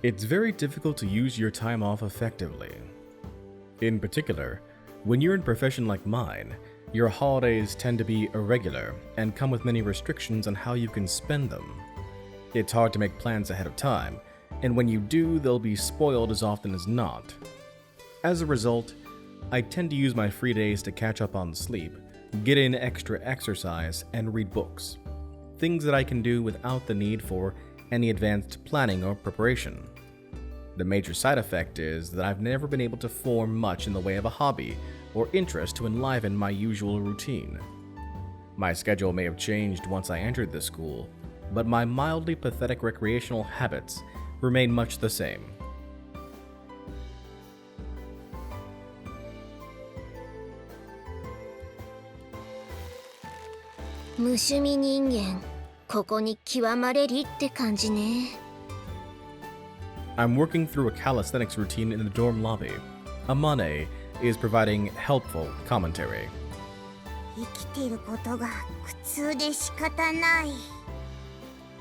It's very difficult to use your time off effectively. In particular, when you're in a profession like mine, your holidays tend to be irregular and come with many restrictions on how you can spend them. It's hard to make plans ahead of time, and when you do, they'll be spoiled as often as not. As a result, I tend to use my free days to catch up on sleep, get in extra exercise, and read books. Things that I can do without the need for any advanced planning or preparation. The major side effect is that I've never been able to form much in the way of a hobby or interest to enliven my usual routine. My schedule may have changed once I entered the school, but my mildly pathetic recreational habits remain much the same. I'm working through a calisthenics routine in the dorm lobby. Amane is providing helpful commentary. 生きてることが苦痛で仕方ない。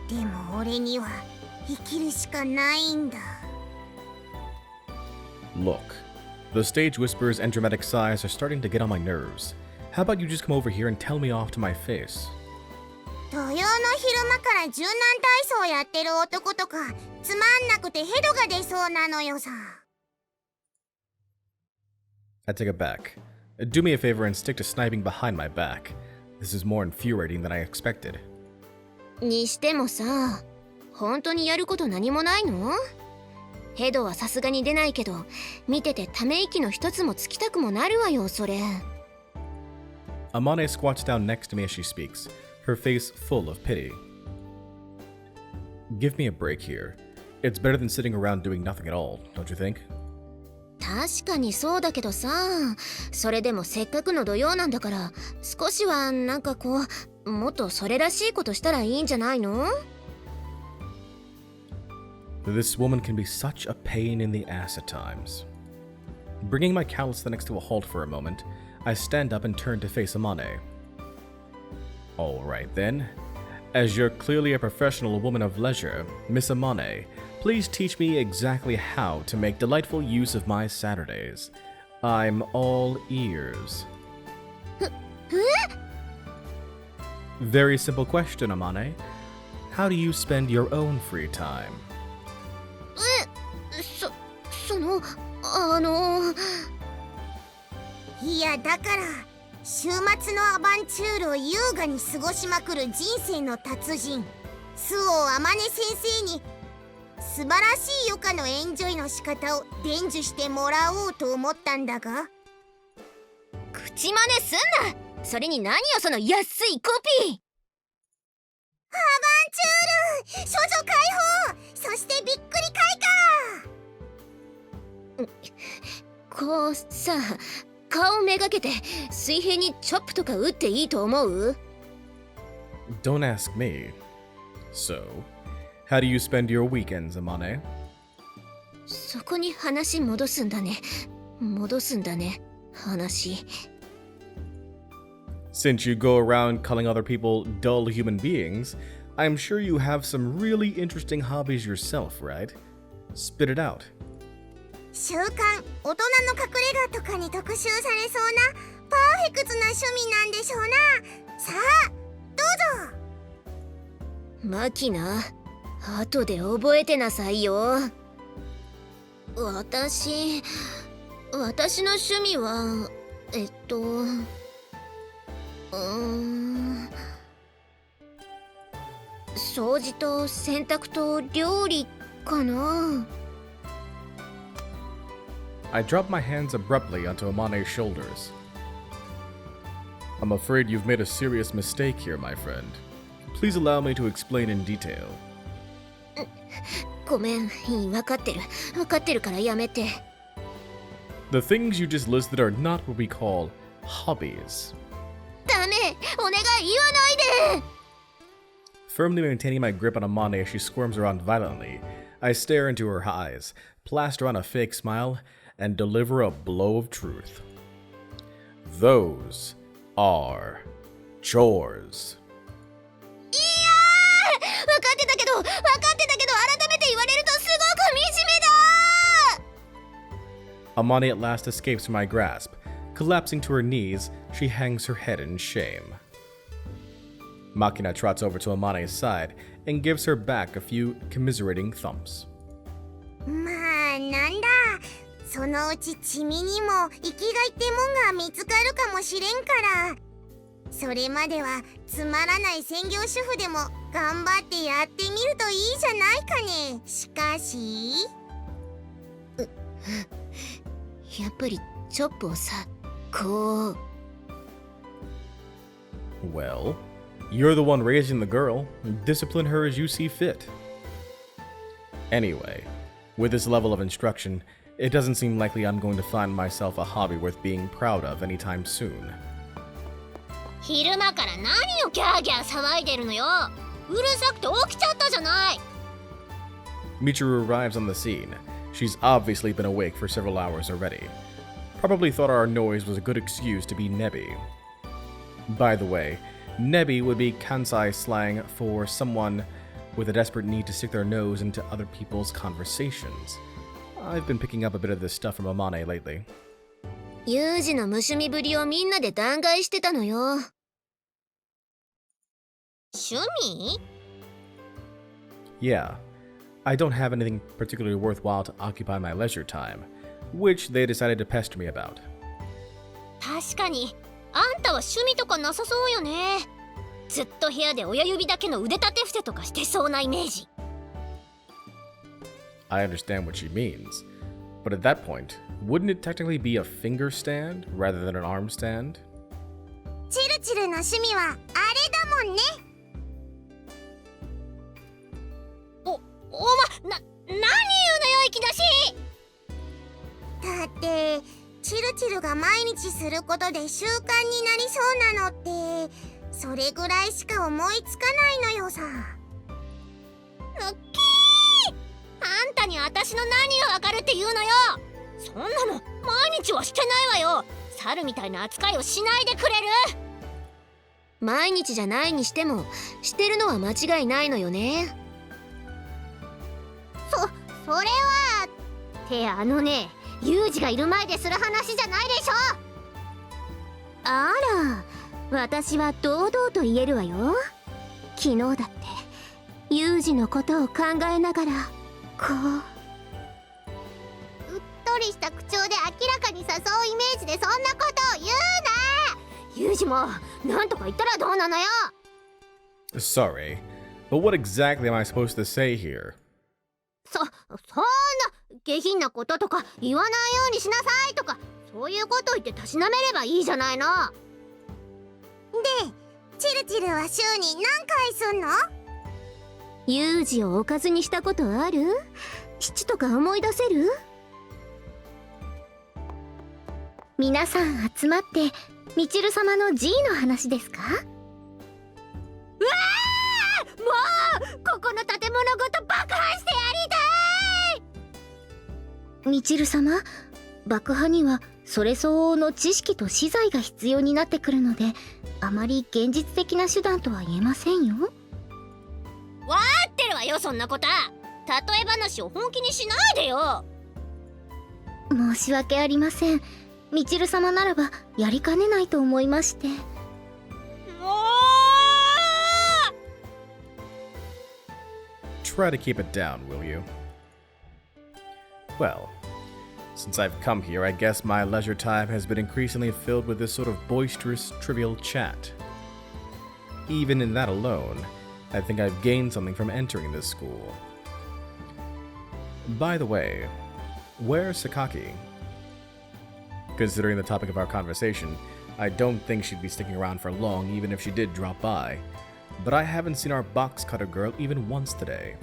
でも俺には生きるしかないんだ。Look, the stage whispers and dramatic sighs are starting to get on my nerves. How about you just come over here and tell me off to my face? 土曜の昼間から柔軟体操やってる男とかつまんなくてヘドが出そうなのよさ。I take it back. Do me a favor and stick to sniping behind my back. This is more infuriating than I expected. にしてもさ、本当にやること何もないの？ヘドはさすがに出ないけど、見ててため息の一つもつきたくもなるわよ、それ。Amane squats down next to me as she speaks, her face full of pity. Give me a break here. It's better than sitting around doing nothing at all, don't you think? 確かにそうだけどさ、それでもせっかくの土曜なんだから、少しはなんかこう、もっとそれらしいことしたらいいんじゃないの？ This woman can be such a pain in the ass at times. Bringing my calisthenics to a halt for a moment, I stand up and turn to face Amane. Alright then. As you're clearly a professional woman of leisure, Miss Amane, please teach me exactly how to make delightful use of my Saturdays. I'm all ears. Very simple question, Amane. How do you spend your own free time? いやだから週末のアバンチュールを優雅に過ごしまくる人生の達人周防天音先生に素晴らしい余暇のエンジョイの仕方を伝授してもらおうと思ったんだが。口真似すんな。それに何よその安いコピー。アバンチュール処女解放、そしてびっくり開花。こうさ、顔めがけて水平にチョップとか打っていいと思う？ Don't ask me. So, how do you spend your weekends, Amane? そこに話戻すんだね。話。Since you go around calling other people dull human beings, I'm sure you have some really interesting hobbies yourself, right? Spit it out. 週刊大人の隠れ家とかに特集されそうなパーフェクトな趣味なんでしょうな。さあどうぞ。マキナ、後で覚えてなさいよ。私の趣味は掃除と洗濯と料理かな。I drop my hands abruptly onto Amane's shoulders. I'm afraid you've made a serious mistake here, my friend. Please allow me to explain in detail. ごめん、分かってるからやめて。The things you just listed are not what we call hobbies. ダメ、お願い言わないで。Firmly maintaining my grip on Amane as she squirms around violently, I stare into her eyes, plaster on a fake smile, and deliver a blow of truth. Those are chores. いやー、分かってたけど改めて言われるとすごく惨 Amane at last escapes from my grasp. Collapsing to her knees, she hangs her head in shame. Makina trots over to Amane's side and gives her back a few commiserating thumps. まあなんだ、そのうちチミにも生きがいってもんが見つかるかもしれんから、それまではつまらない専業主婦でも頑張ってやってみるといいじゃないかね。しかしやっぱりチョップをさ、こう。 Well, you're the one raising the girl. Discipline her as you see fit. Anyway, with this level of instruction, it doesn't seem likely I'm going to find myself a hobby worth being proud of anytime soon. 昼間から何をギャーギャー騒いでるのよ。うるさくて起きちゃったじゃない。 Michiru arrives on the scene. She's obviously been awake for several hours already. Probably thought our noise was a good excuse to be nebby. By the way, nebby would be Kansai slang for someone with a desperate need to stick their nose into other people's conversations. I've been picking up a bit of this stuff from Amane lately. ユージの無趣味ぶりをみんなで弾劾してたのよ。趣味？ Yeah, I don't have anything particularly worthwhile to occupy my leisure time, which they decided to pester me about. 確かに、あんたは趣味とかなさそうよね。ずっと部屋で親指だけの腕立て伏せとかしてそうなイメージ。I understand what she means, but at that point, wouldn't it technically be a finger stand rather than an arm stand? チルチルの趣味はあれだもんね。お前、何言うのよ、いきなし。だってチルチルが毎日することで習慣になりそうなのってそれぐらいしか思いつかないのよさ。ぬっきー、あんたに私の何がわかるって言うのよ。そんなの毎日はしてないわよ。猿みたいな扱いをしないでくれる。毎日じゃないにしてもしてるのは間違いないのよね。それはってあのね、ユージがいる前でする話じゃないでしょ。あら、私は堂々と言えるわよ。昨日だってユージのことを考えながらこう。うっとりした口調で明らかに誘うイメージでそんなことを言うな。ユージもなんとか言ったらどうなのよ。 Sorry, but what exactly am I supposed to say here? そんな下品なこととか言わないようにしなさいとか、そういうこと言ってたしなめればいいじゃないの。でチルチルは週に何回すんの？ユージをおかずにしたことある？7とか思い出せる？皆さん集まってみちる様の G の話ですか？うわー、もうここの建物ごと爆破してやりたい。みちる様、爆破にはそれ相応の知識と資材が必要になってくるので、あまり現実的な手段とは言えませんよ。わかってるわよ、そんなこと。例え話を本気にしないでよ。申し訳ありません。みちる様ならばやりかねないと思いまして。もうTry to keep it down, will you? Well, since I've come here, I guess my leisure time has been increasingly filled with this sort of boisterous, trivial chat. Even in that alone, I think I've gained something from entering this school. By the way, where's Sakaki? Considering the topic of our conversation, I don't think she'd be sticking around for long even if she did drop by, but I haven't seen our box cutter girl even once today.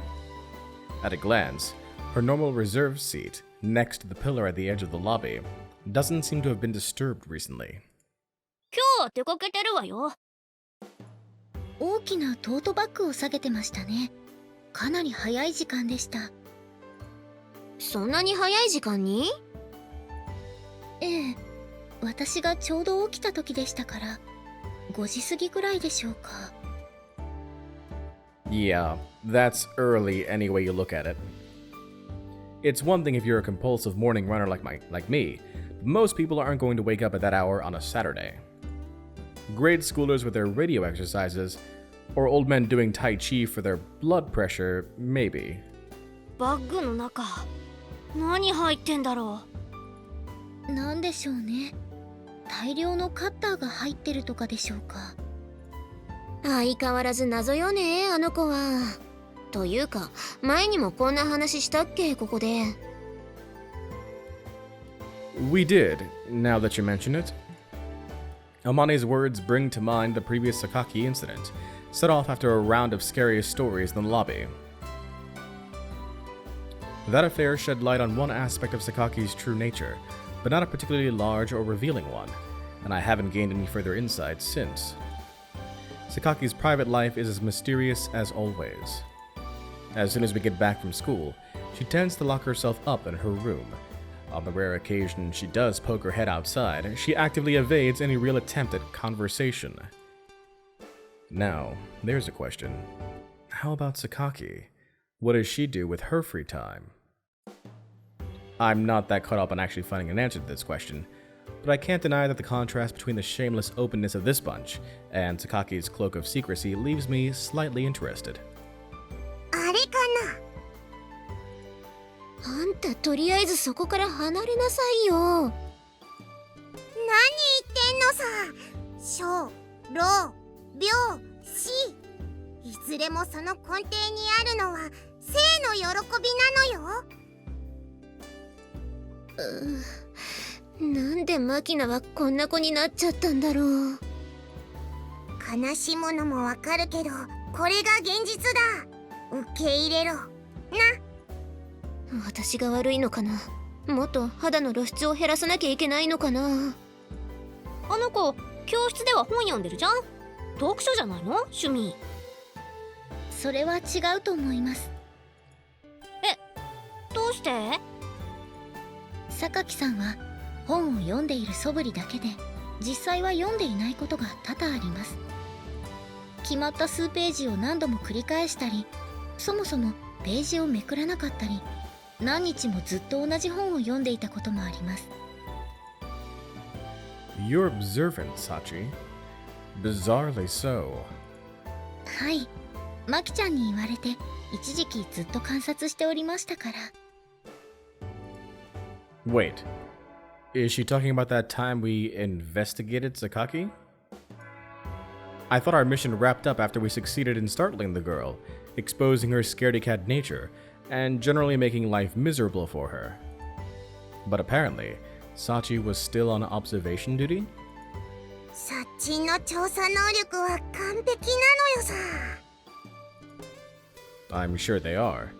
At a glance, her normal reserve seat, next to the pillar at the edge of the lobby, doesn't seem to have been disturbed recently. 今日出かけてるわよ。大きなトートバッグを下げてましたね。かなり早い時間でした。そんなに早い時間に？ええ、私がちょうど起きた時でしたから、5時過ぎぐらいでしょうか。Yeah, that's early any way you look at it. It's one thing if you're a compulsive morning runner like me, but most people aren't going to wake up at that hour on a Saturday. Grade schoolers with their radio exercises, or old men doing Tai Chi for their blood pressure, maybe. バッグの中何入ってんだろなんでしょうね。大量のカッターが入ってるとかでしょうか。相変わらず謎よね、あの子は。というか前にもこんな話したっけ、ここで。We did, now that you mention it. Amane's words bring to mind the previous Sakaki incident, set off after a round of scariest stories in the lobby. That affair shed light on one aspect of Sakaki's true nature, but not a particularly large or revealing one, and I haven't gained any further insight since. Sakaki's private life is as mysterious as always. As soon as we get back from school, she tends to lock herself up in her room. On the rare occasion she does poke her head outside, she actively evades any real attempt at conversation. Now, there's a question. How about Sakaki? What does she do with her free time? I'm not that caught up on actually finding an answer to this question, but I can't deny that the contrast between the shameless openness of this bunch and Sakaki's cloak of secrecy leaves me slightly interested. あれかな。あんたとりあえずそこから離れなさいよ。何言ってんのさ。小、老、病、死。いずれもその根底にあるのは生の喜びなのよ。なんでマキナはこんな子になっちゃったんだろう。悲しむのもわかるけど、これが現実だ。受け入れろ。な。私が悪いのかな。もっと肌の露出を減らさなきゃいけないのかな。あの子、教室では本読んでるじゃん。読書じゃないの？趣味。それは違うと思います。どうして？榊さんは本を読んでいる素振りだけで実際は読んでいないことが多々あります。決まった数ページを何度も繰り返したり、そもそもページをめくらなかったり、何日もずっと同じ本を読んでいたこともあります。 You're observant, Sachi. Bizarrely so. はい、マキちゃんに言われて一時期ずっと観察しておりましたから。Wait, is she talking about that time we investigated Sakaki? I thought our mission wrapped up after we succeeded in startling the girl, exposing her scaredy-cat nature, and generally making life miserable for her. But apparently, Sachi was still on observation duty? サッチンの調査能力は完璧なのよさ。I'm sure they are.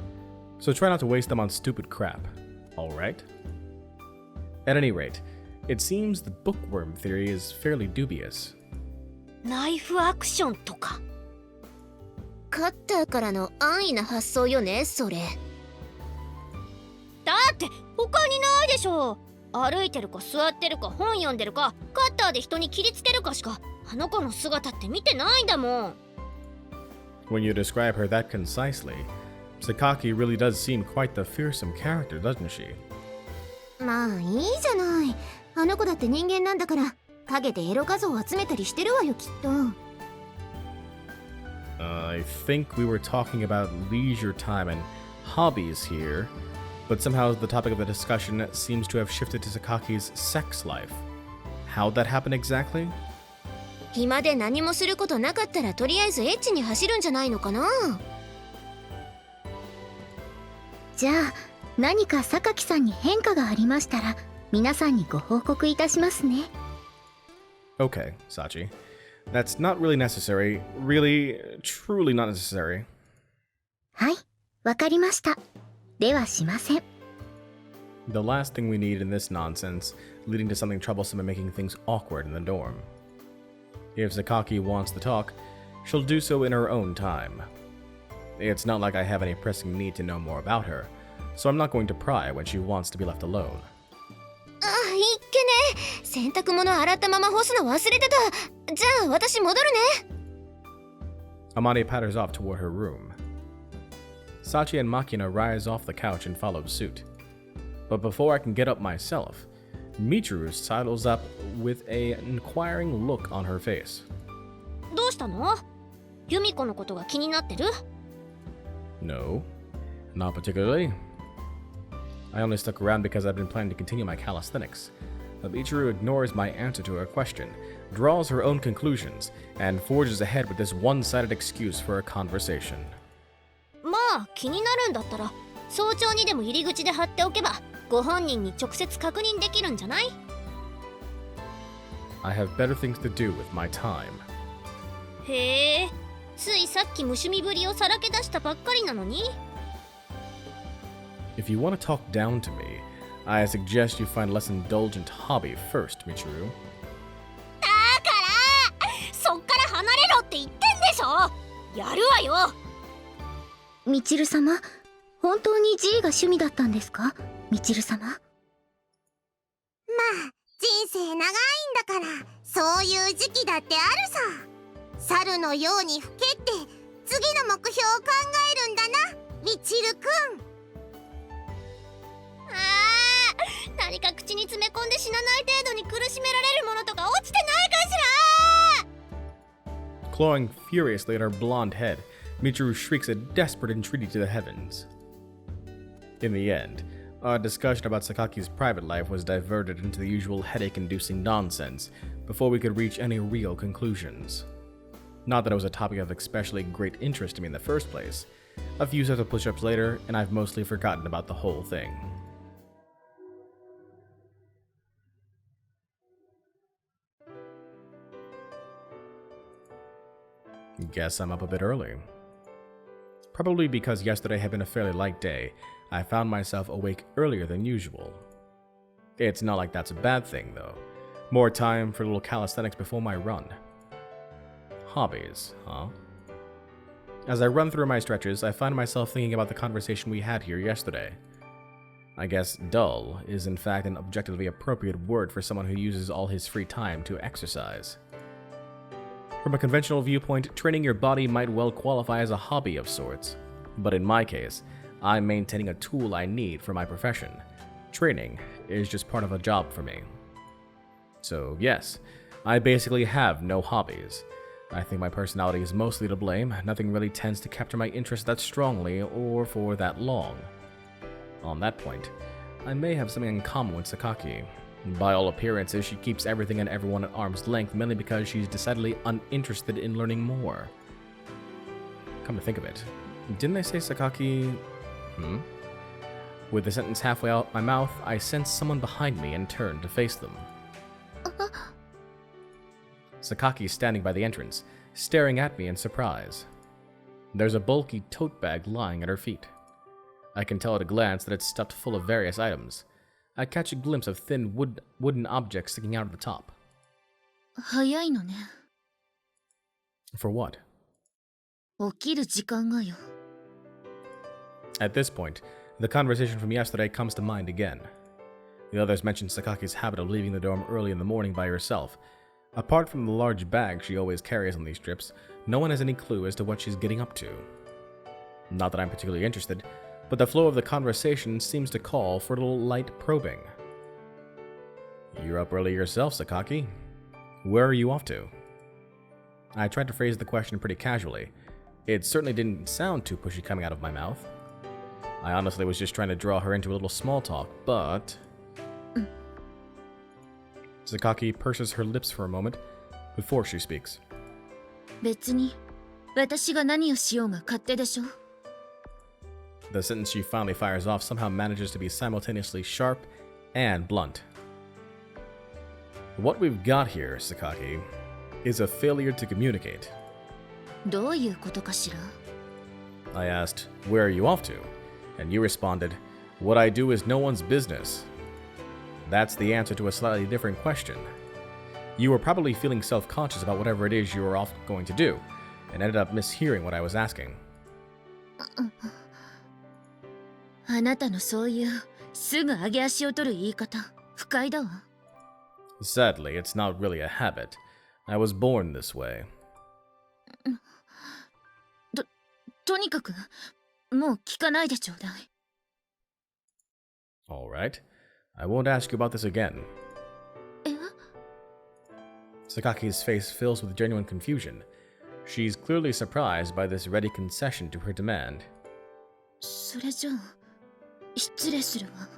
So try not to waste them on stupid crap, alright? At any rate, it seems the bookworm theory is fairly dubious. ナイフアクションとか。カッターからの安易な発想よね、それ。だって他にないでしょ。歩いてるか座ってるか本読んでるかカッターで人に切りつけるかしかあの子の姿って見てないんだもん。When you describe her that concisely, Sakaki really does seem quite the fearsome character, doesn't she? まあいいじゃない。あの子だって人間なんだから陰でエロ画像を集めたりしてるわよ、きっと。I think we were talking about leisure time and hobbies here, but somehow the topic of the discussion seems to have shifted to Sakaki's sex life. How'd that happen exactly? 暇で何もすることなかったらとりあえずエッチに走るんじゃないのかな。じゃあ何か榊さんに変化がありましたら皆さんにご報告いたしますね。 Okay, Sachi. That's not really necessary. Really, truly not necessary. はい、わかりました。ではしません。 The last thing we need in this nonsense, leading to something troublesome and making things awkward in the dorm. If Sakaki wants to talk, she'll do so in her own time. It's not like I have any pressing need to know more about her, so I'm not going to pry when she wants to be left alone. あ、いっけね。洗濯物洗ったまま干すの忘れてた。じゃあ私戻るね。Amane patters off toward her room. Sachi and Makina rise off the couch and follow suit. But before I can get up myself, Michiru sidles up with an inquiring look on her face. どうしたの？ユミコのことが気になってる？ No, not particularly. I only stuck around because I've been planning to continue my calisthenics. But Michiru ignores my answer to her question, draws her own conclusions, and forges ahead with this one-sided excuse for a conversation. まあ気になるんだったら早朝にでも入り口で貼っておけばご本人に直接確認できるんじゃない？ I have better things to do with my time. へえ、ついさっき無趣味ぶりをさらけ出したばっかりなのに。 If you want to talk down to me, I suggest you find a less indulgent hobby first, Michiru. だからそっから離れろって言ってんでしょ。やるわよ。みちる様、本当に G が趣味だったんですか？みちる様。まあ人生長いんだからそういう時期だってあるさ。猿のように老けて次の目標を考えるんだな、みちるくん。何か口に詰め込んで死なない程度に苦しめられるものとか落ちてないかしら。 Clawing furiously at her blonde head, Michiru shrieks a desperate entreaty to the heavens. In the end, our discussion about Sakaki's private life was diverted into the usual headache-inducing nonsense before we could reach any real conclusions. Not that it was a topic of especially great interest to me in the first place. A few sets of push-ups later, and I've mostly forgotten about the whole thing. Guess I'm up a bit early. Probably because yesterday had been a fairly light day, I found myself awake earlier than usual. It's not like that's a bad thing, though. More time for a little calisthenics before my run. Hobbies, huh? As I run through my stretches, I find myself thinking about the conversation we had here yesterday. I guess dull is in fact an objectively appropriate word for someone who uses all his free time to exercise. From a conventional viewpoint, training your body might well qualify as a hobby of sorts. But in my case, I'm maintaining a tool I need for my profession. Training is just part of a job for me. So yes, I basically have no hobbies. I think my personality is mostly to blame. Nothing really tends to capture my interest that strongly or for that long. On that point, I may have something in common with Sakaki. By all appearances, she keeps everything and everyone at arm's length mainly because she's decidedly uninterested in learning more. Come to think of it, didn't I say Sakaki... With the sentence halfway out my mouth, I sensed someone behind me and turned to face them. Sakaki is standing by the entrance, staring at me in surprise. There's a bulky tote bag lying at her feet. I can tell at a glance that it's stuffed full of various items. I catch a glimpse of thin wooden objects sticking out of the top. 早いのね。 For what? 起きる時間がよ。 At this point, the conversation from yesterday comes to mind again. The others mentioned Sakaki's habit of leaving the dorm early in the morning by herself. Apart from the large bag she always carries on these trips, no one has any clue as to what she's getting up to. Not that I'm particularly interested, but the flow of the conversation seems to call for a little light probing. You're up early yourself, Sakaki. Where are you off to? I tried to phrase the question pretty casually. It certainly didn't sound too pushy coming out of my mouth. I honestly was just trying to draw her into a little small talk, but... Sakaki purses her lips for a moment before she speaks. 別に、私が何をしようが勝手でしょ。 The sentence she finally fires off somehow manages to be simultaneously sharp and blunt. What we've got here, Sakaki, is a failure to communicate. どういうことかしら？ I asked, where are you off to? And you responded, what I do is no one's business. That's the answer to a slightly different question. You were probably feeling self-conscious about whatever it is you were off going to do, and ended up mishearing what I was asking. あなたのそういうすぐ上げ足を取る言い方、不快だわ。 Sadly, it's not really a habit. I was born this way. とにかく、もう聞かないでちょうだい。Alright. I won't ask you about this again. Sakaki's face fills with genuine confusion. She's clearly surprised by this ready concession to her demand. それじゃあ失礼するわ。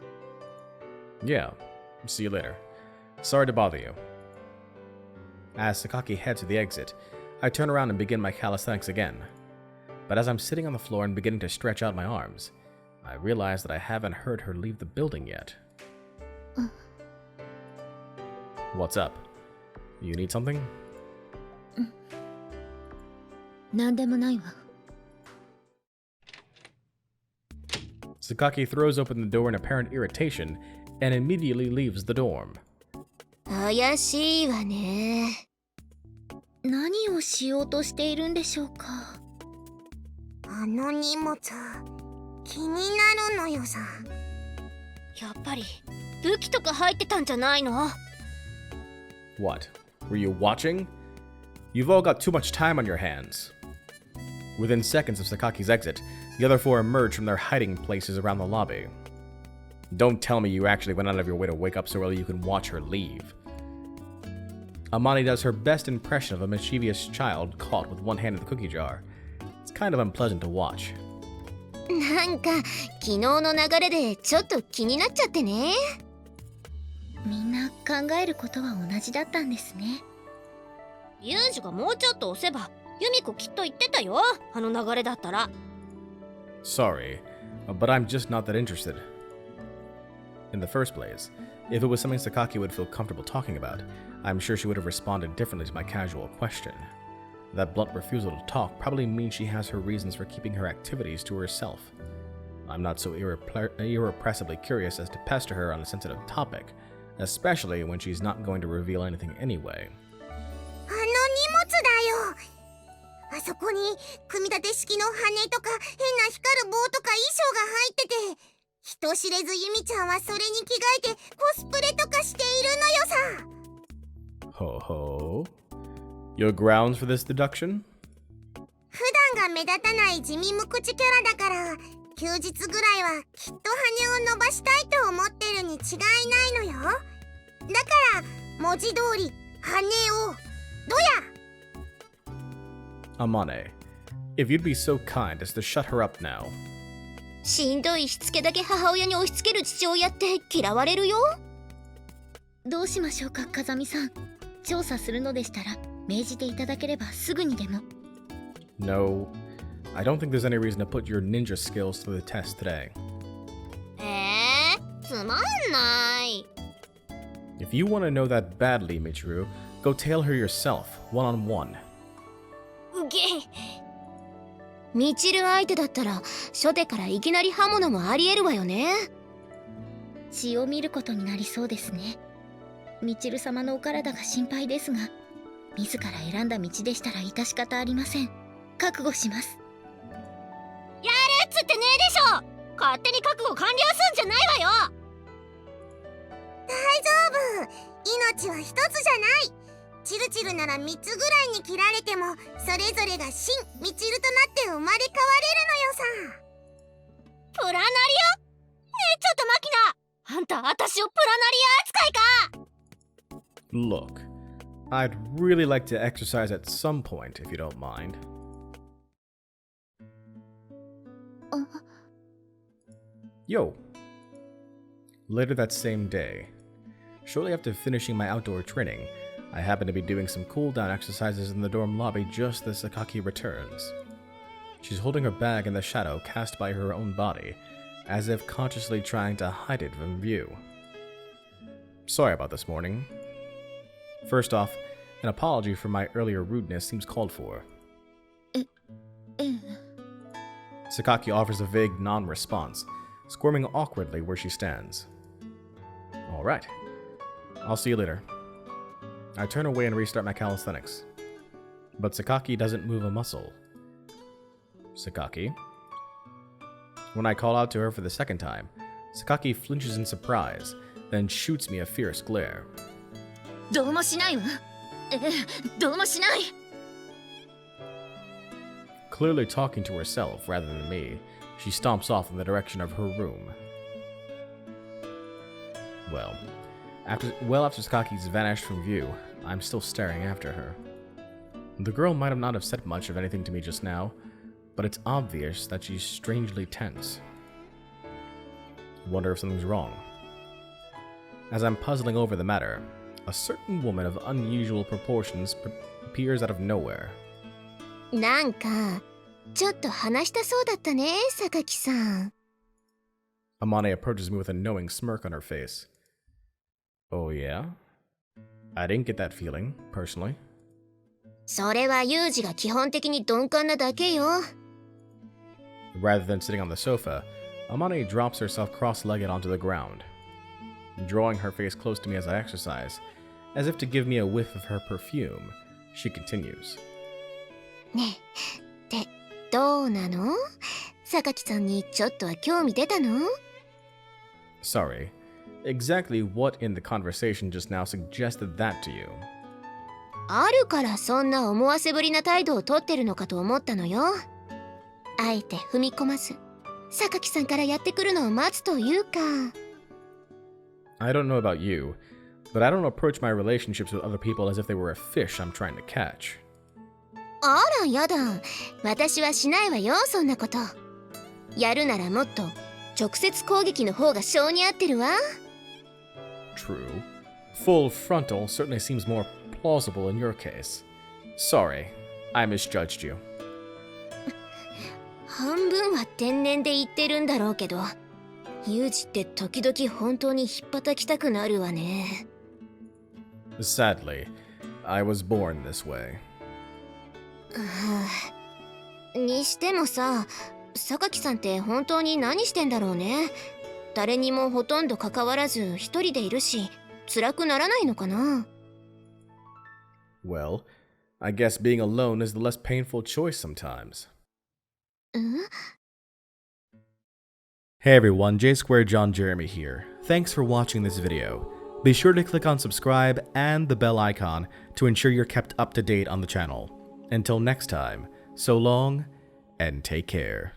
Yeah, see you later. Sorry to bother you. As Sakaki heads to the exit, I turn around and begin my calisthenics again. But as I'm sitting on the floor and beginning to stretch out my arms, I realize that I haven't heard her leave the building yet. What's up? You need something? なんでもないわ。 Sakaki throws open the door in apparent irritation and immediately leaves the dorm. 怪しいわね。何をしようとしているんでしょうか。あの荷物気になるのよさ。やっぱり武器とか入ってたんじゃないの？ What? Were you watching? You've all got too much time on your hands. Within seconds of Sakaki's exit, the other four emerged from their hiding places around the lobby. Don't tell me you actually went out of your way to wake up so early you can watch her leave. Amani does her best impression of a mischievous child caught with one hand in the cookie jar. It's kind of unpleasant to watch. なんか昨日の流れでちょっと気になっちゃってね。みんな考えることは同じだったんですね。ユージがもうちょっと押せばユミコきっと言ってたよ、あの流れだったら。 Sorry, but I'm just not that interested. In the first place, if it was something Sakaki would feel comfortable talking about, I'm sure she would have responded differently to my casual question. That blunt refusal to talk probably means she has her reasons for keeping her activities to herself. I'm not so irrepressibly curious as to pester her on a sensitive topic, especially when she's not going to reveal anything anyway. あの荷物だよ。あそこに組み立て式の羽とか変な光る棒とか衣装が入ってて、人知れずユミちゃんはそれに着替えてコスプレとかしているのよさ。 Ho ho. Your grounds for this deduction? 普段が目立たない地味無口キャラだから、休日ぐらいはきっと羽を伸ばしたいと思ってるに違いないのよ。だから文字通り羽をどや。 Amane, if you'd be so kind as to shut her up now. しんどいしつけだけ母親に押し付ける父親って嫌われるよ。どうしましょうか、風見さん。調査するのでしたら命じていただければすぐにでも。 No, I don't think there's any reason to put your ninja skills to the test today. つまんない。 If you want to know that badly, Michiru, go tail her yourself, one-on-one. うげ。みちる相手だったら初手からいきなり刃物もありえるわよね。血を見ることになりそうですね。みちる様のお体が心配ですが、自ら選んだ道でしたら致し方ありません。覚悟します。やるっつってねえでしょ。勝手に覚悟完了すんじゃないわよ。大丈夫。命は一つじゃない。チルチルなら3つぐらいに切られてもそれぞれが真ミチルとなって生まれ変われるのよさ。プラナリア？ねえちょっとマキナ、あんた私をプラナリア扱いか。 Look, I'd really like to exercise at some point, if you don't mind. Yo. Later that same day, shortly after finishing my outdoor training, I happen to be doing some cool-down exercises in the dorm lobby just as Sakaki returns. She's holding her bag in the shadow cast by her own body, as if consciously trying to hide it from view. Sorry about this morning. First off, an apology for my earlier rudeness seems called for. Sakaki offers a vague non-response, squirming awkwardly where she stands. Alright. I'll see you later. I turn away and restart my calisthenics. But Sakaki doesn't move a muscle. Sakaki? When I call out to her for the second time, Sakaki flinches in surprise, then shoots me a fierce glare. どうもしないわ。どうもしない。 Clearly talking to herself rather than me, she stomps off in the direction of her room. After Sakaki's vanished from view, I'm still staring after her. The girl might have not have said much of anything to me just now, but it's obvious that she's strangely tense. Wonder if something's wrong. As I'm puzzling over the matter, a certain woman of unusual proportions appears out of nowhere. なんかちょっと話したそうだったね、榊さん。 Amane approaches me with a knowing smirk on her face. Oh yeah? I didn't get that feeling, personally. それはユージが基本的に鈍感なだけよ。 Rather than sitting on the sofa, Amane drops herself cross-legged onto the ground. Drawing her face close to me as I exercise, as if to give me a whiff of her perfume, she continues. ねえ、ってどうなの？榊さんにちょっとは興味出たの？ Sorry, exactly what in the conversation just now suggested that to you? あるからそんな思わせぶりな態度をとってるのかと思ったのよ。あえて踏み込まず、榊さんからやってくるのを待つというか。 I don't know about you, but I don't approach my relationships with other people as if they were a fish I'm trying to catch. あらやだ、私はしないわよ、そんなこと。やるならもっと直接攻撃の方が性に合ってるわ。 True. Full frontal certainly seems more plausible in your case. Sorry, I misjudged you. 半分は天然で言ってるんだろうけど、ユージって時々本当にひっぱたきたくなるわね。 Sadly, I was born this way. にしてもさ、榊さんって本当に何してんだろうね。誰にもほとんど関わらず一人でいるし、辛くならないのかな。 Well, I guess being alone is the less painful choice sometimes. ん？ Hey everyone, J Squared John Jeremy here. Thanks for watching this video. Be sure to click on subscribe and the bell icon to ensure you're kept up to date on the channel. Until next time, so long and take care.